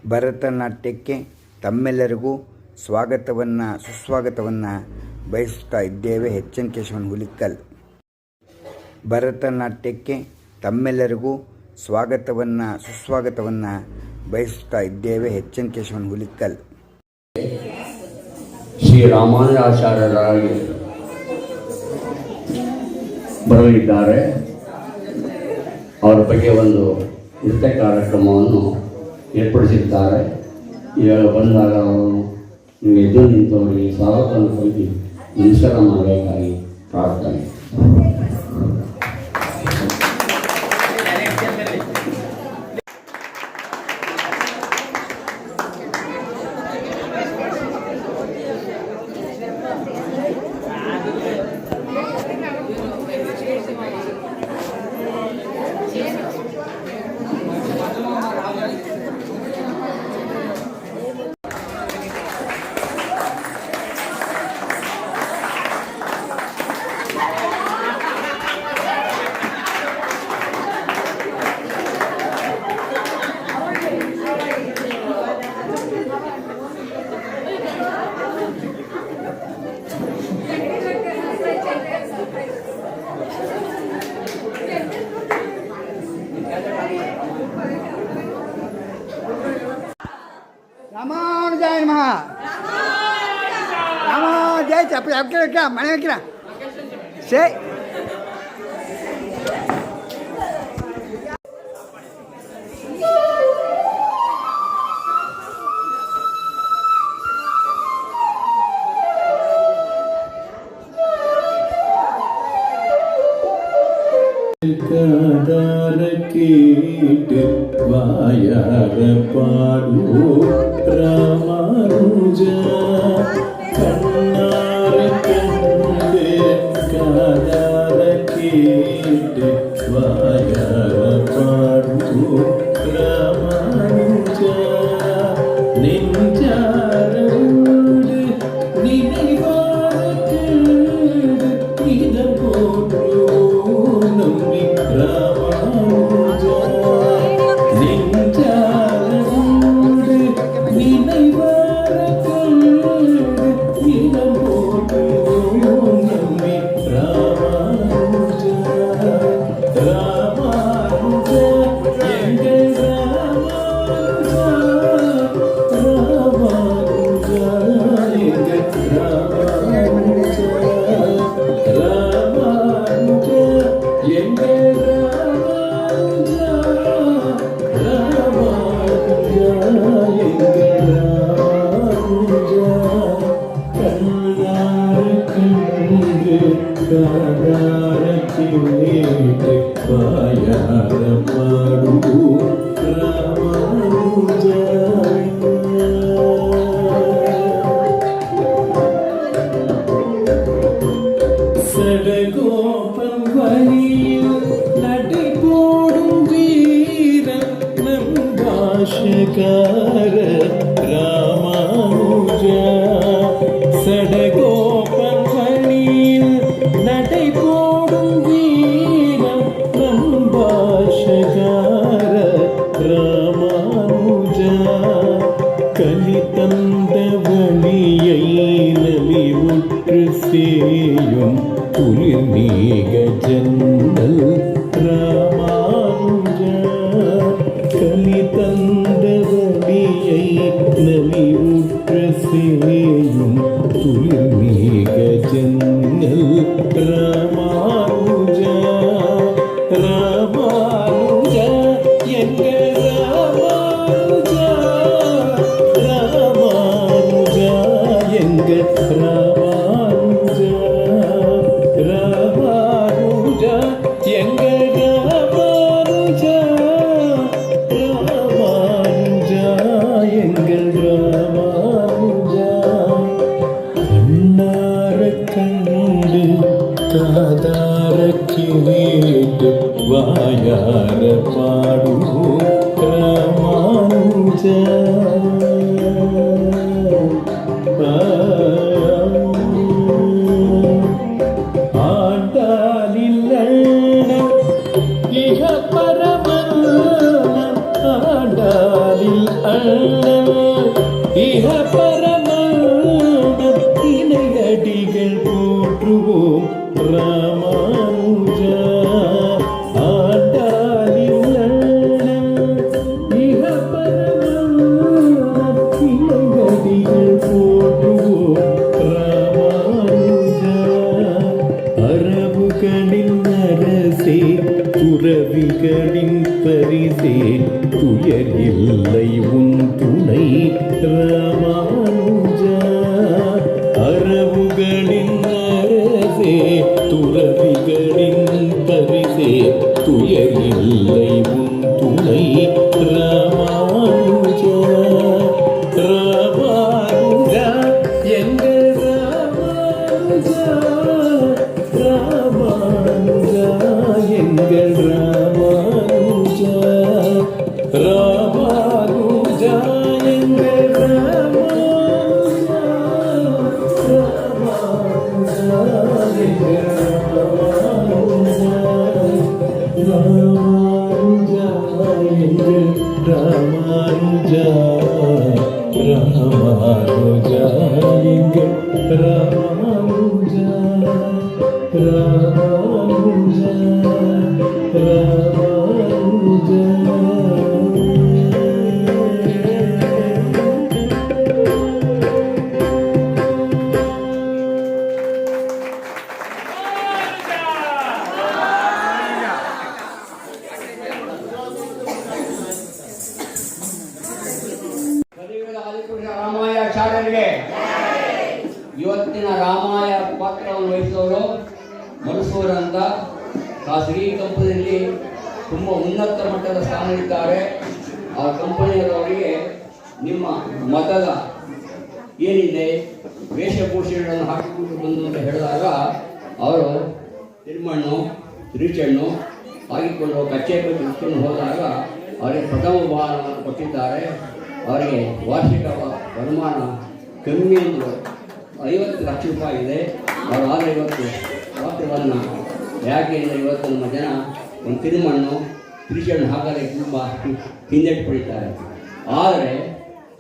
ಭರತನಾಟ್ಯಕ್ಕೆ ತಮ್ಮೆಲ್ಲರಿಗೂ ಸ್ವಾಗತವನ್ನು ಸುಸ್ವಾಗತವನ್ನು ಬಯಸುತ್ತಾ ಇದ್ದೇವೆ. ಎಚ್.ಎನ್. ಕೇಶವನ್ ಹುಲಿಕಲ್. ಭರತನಾಟ್ಯಕ್ಕೆ ತಮ್ಮೆಲ್ಲರಿಗೂ ಸ್ವಾಗತವನ್ನು ಸುಸ್ವಾಗತವನ್ನು ಬಯಸುತ್ತಾ ಇದ್ದೇವೆ. ಎಚ್.ಎನ್. ಕೇಶವನ್ ಹುಲಿಕಲ್. ಶ್ರೀ ರಾಮಾನುಜಾಚಾರ್ಯರಾಗಿ ಬರಲಿದ್ದಾರೆ. ಅವರ ಬಗ್ಗೆ ಒಂದು ನೃತ್ಯ ಕಾರ್ಯಕ್ರಮವನ್ನು ಏರ್ಪಡಿಸಿದ್ದಾರೆ. ಇವಾಗ ಬಂದಾಗ ಅವರು ಎದ್ದು ನಿಂತವರಿಗೆ ಸ್ವಾಗತವನ್ನು ಪಡೆದು ನಮಸ್ಕಾರ ಮಾಡಬೇಕಾಗಿ ಪ್ರಾರ್ಥನೆ. ராமானுஜாய நமஹ. ராமானுஜாய அப்படி வைக்கிறா மனை வைக்கிறா சரி. கதார கேட்டு வாயார பாடு ராமானுஜா கண்ணார கண்டு கதார கேட்டு வாயார பாடு ராமானுஜா நெஞ்சாரோடு நினைவார இதம் போட்டு நம்பி ராமானுஜா நெஞ்சாரோடு நினைவார இதம் போட்டு நம்பி ராமானுஜா ராமானுஜா எங்கள் ராமானுஜா ராமானுஜா எங்கள் ராமானுஜா ராமானுஜா எங்கள் ராமானுஜா ராமானுஜா எங்கள் ராமானுஜா கண்ணார கண்டு காதார கேட்டு வாயார பாடு ராமானுஜா சடகோபம் வழியில் நடை போடும் வீரன் நம் பாஷகார ராமானுஜா சடகோபம் வழியில் நடை போடும் வீரன் நம் பாஷகார ராமானுஜா கலி தந்த வழியை நலிவுற்று சேயும் குளிர் நீக ஜன்னல் ராமானுஜா கலி தந்த வழியை நலிவுற்று சேயும் குளிர் நீக ஜன்னல் ராமானுஜா ராமானுஜா எங்கள் ராமானுஜா ராமானுஜா எங்கள் ராமானுஜா ராமானுஜா எங்கள் ராமானுஜா ராமானுஜா எங்கள் ராமானுஜா கண்ணார கண்டு காதார கேட்டு வாயார பாடு ராமானுஜா ஆண்டாலில் இக பரம ஆண்டாலில் இஹ பரமானந்த இணையடிகள் போற்றுவோம் ராமானுஜா. ஆண்டாளில் அண்ணன் இஹ பரமானந்த இணையடிகள் போற்றுவோம் ராமானுஜா. அரபுகளின் அரசே துறவிகளின் பரிசே துயர் இல்லை உன் துணை ராமானுஜா. அரபுகளின் அரசே துறவிகளின் பரிசே துயர் இல்லை உன் துணை ராமானுஜா. ராமானுஜா எங்கள் ராமானுஜா. ராமானுஜா எங்கள் ராமானுஜா. ராமானுஜா எங்கள் ராமானுஜா. ராமானுஜா எங்கள் ராமானுஜா. ராமானுஜா எங்கள் ராமானுஜா. ராமானுஜா எங்கள் ராமானுஜா. ராமானுஜா ராமானுஜா. ಕಲಿಯುಗದ ಆದಿಪುರುಷ ರಾಮಾಯಾಚಾರ್ಯರಿಗೆ ಇವತ್ತಿನ ರಾಮಾಯ ಪಾತ್ರವನ್ನು ವಹಿಸಿದವರು ಮನಸೂರ್ ಅಂತ ಖಾಸಗಿ ಕಂಪನಿಯಲ್ಲಿ ತುಂಬ ಉನ್ನತ ಮಟ್ಟದ ಸ್ಥಾನವಿದ್ದಾರೆ. ಆ ಕಂಪನಿಯವರಿಗೆ ನಿಮ್ಮ ಮತದ ಏನಿದೆ ವೇಷಭೂಷಣಗಳನ್ನು ಹಾಕಿಕೊಂಡು ಬಂದು ಅಂತ ಹೇಳಿದಾಗ ಅವರು ತಿರುಮಣ್ಣು ತಿರುಚಣ್ಣು ಹಾಕಿಕೊಂಡು ಕಚ್ಚೆ ಇಟ್ಕೊಂಡು ಹೋದಾಗ ಅವರಿಗೆ ಪ್ರಥಮ ಬಹುಮಾನವನ್ನು ಕೊಟ್ಟಿದ್ದಾರೆ. ಅವರಿಗೆ ವಾರ್ಷಿಕ ವರಮಾನ ಕಮ್ಮಿ ಎಂದು 50 ಲಕ್ಷ ರೂಪಾಯಿ ಇದೆ. ಅವರು ಆದರೆ ಇವತ್ತು ಪಾತ್ರವನ್ನು ಯಾಕೆ ಅಂದರೆ ಇವತ್ತು ನಮ್ಮ ಜನ ಒಂದು ತಿರುಮಣ್ಣು ತಿರುಚಣ್ಣು ಹಾಕದೆ ತುಂಬ ಹಿಂದೆಟ್ಟು ಪಡಿತಾರೆ. ಆದರೆ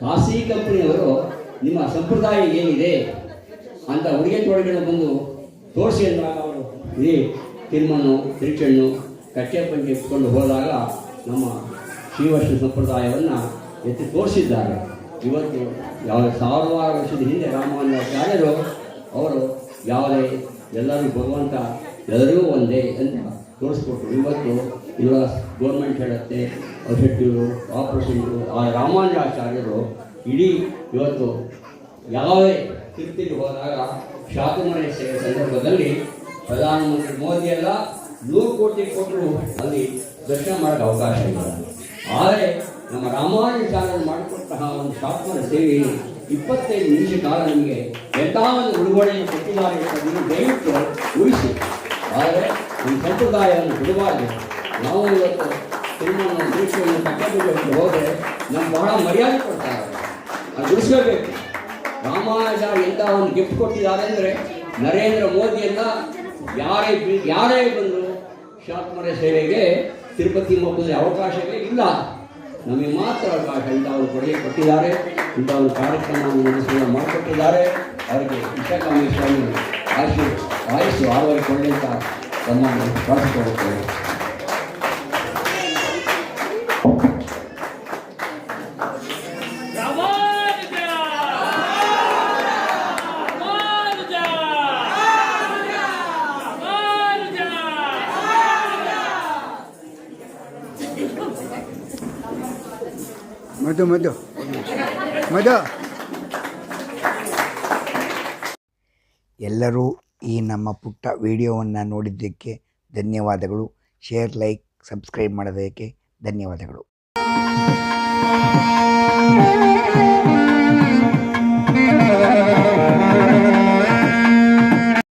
ಖಾಸಗಿ ಕಂಪನಿಯವರು ನಿಮ್ಮ ಸಂಪ್ರದಾಯ ಏನಿದೆ ಅಂತ ಉಡುಗೆ ತೊಡುಗೆಯನ್ನು ಬಂದು ತೋರಿಸಿ ಅಂದಾಗ ಅವರು ಈ ತಿರುಮಣ್ಣು ತಿರುಚಣ್ಣು ಕಚ್ಚೆ ಪಂಚೆ ಇಟ್ಕೊಂಡು ಹೋದಾಗ ನಮ್ಮ ಶ್ರೀವರ್ಷ ಸಂಪ್ರದಾಯವನ್ನು ಎತ್ತಿ ತೋರಿಸಿದ್ದಾರೆ. ಇವತ್ತು ಯಾವ ಸಾವಿರಾರು ವರ್ಷದ ಹಿಂದೆ ರಾಮಾನುಜಾಚಾರ್ಯರು ಅವರು ಯಾವುದೇ ಎಲ್ಲರೂ ಭಗವಂತ ಎಲ್ಲರಿಗೂ ಒಂದೇ ಅಂತ ತೋರಿಸ್ಕೊಟ್ರು. ಇವತ್ತು ಇವಾಗ ಗೌರ್ಮೆಂಟ್ ಹೇಳುತ್ತೆ ಔಷಧಿಗಳು ಆಪರೇಷನ್ಗಳು. ಆ ರಾಮಾನುಜಾಚಾರ್ಯರು ಇಡೀ ಇವತ್ತು ಯಾವುದೇ ತಿರುಪತಿಗೆ ಹೋದಾಗ ಶಾಕುಮನೆ ಸೇವೆ ಸಂದರ್ಭದಲ್ಲಿ ಪ್ರಧಾನಮಂತ್ರಿ ಮೋದಿ ಎಲ್ಲ 100 ಕೋಟಿ ಕೊಟ್ಟರು ಅಲ್ಲಿ ದರ್ಶನ ಮಾಡೋಕ್ಕೆ ಅವಕಾಶ ಇಲ್ಲ. ಆದರೆ ನಮ್ಮ ರಾಮಾನುಜಾಚಾರ್ಯರು ಮಾಡಿಕೊಟ್ಟಂತಹ ಒಂದು ಶಾಸನ ಸೇವೆ 25 ನಿಮಿಷ ಕಾಲ ನಮಗೆ ಎಂಥ ಒಂದು ಉಡುಗೊರೆಯನ್ನು ಕೊಟ್ಟಿದ್ದಾರೆ ಅಂತ ನೀವು ದಯವಿಟ್ಟು ಉಳಿಸಿ. ಆದರೆ ನಮ್ಮ ಸಂಪ್ರದಾಯವನ್ನು ಬಿಡಬಾರ್ದು. ನಾವು ಇವತ್ತು ತಿರುಮಲ ದೃಷ್ಟಿಯನ್ನು ಕಟ್ಟಬೇಕು ಹೋದರೆ ನಮ್ಗೆ ಬಹಳ ಮರ್ಯಾದೆ ಕೊಡ್ತಾರೆ, ಅದು ಉಳಿಸ್ಕೋಬೇಕು. ರಾಮಾನುಜಾಚಾರ್ಯ ಎಂಥ ಒಂದು ಗಿಫ್ಟ್ ಕೊಟ್ಟಿದ್ದಾರೆ ಅಂದರೆ ನರೇಂದ್ರ ಮೋದಿಯೆಲ್ಲ ಯಾರೇ ಬಂದರು ಶಾಕುಮನೆ ಸೇವೆಗೆ ತಿರುಪತಿ ಹೋಗೋದ್ರೆ ಅವಕಾಶವೇ ಇಲ್ಲ. ನಮಗೆ ಮಾತ್ರ ಅವಕಾಶ ಇಂಥ ಒಂದು ಕೊಡುಗೆ ಕೊಟ್ಟಿದ್ದಾರೆ, ಇಂಥ ಒಂದು ಕಾರ್ಯಕ್ರಮವನ್ನು ನಡೆಸುವ ಮಾಡಿಕೊಟ್ಟಿದ್ದಾರೆ. ಅವರಿಗೆ ಇಷ್ಟಕಾಮಿ ಸ್ವಾಮಿ ಆಯುಷ್ಯ ಆರೋಗ್ಯಕೊಳ್ಳಿ ಅಂತ ತಮ್ಮನ್ನು ಪ್ರಾರ್ಥಿಸಿಕೊಳ್ಳುತ್ತೇವೆ. ಮಧು ಮಧು ಮಧು ಎಲ್ಲರೂ ಈ ನಮ್ಮ ಪುಟ್ಟ ವಿಡಿಯೋವನ್ನು ನೋಡಿದ್ದಕ್ಕೆ ಧನ್ಯವಾದಗಳು. ಶೇರ್, ಲೈಕ್, ಸಬ್ಸ್ಕ್ರೈಬ್ ಮಾಡೋದಕ್ಕೆ ಧನ್ಯವಾದಗಳು.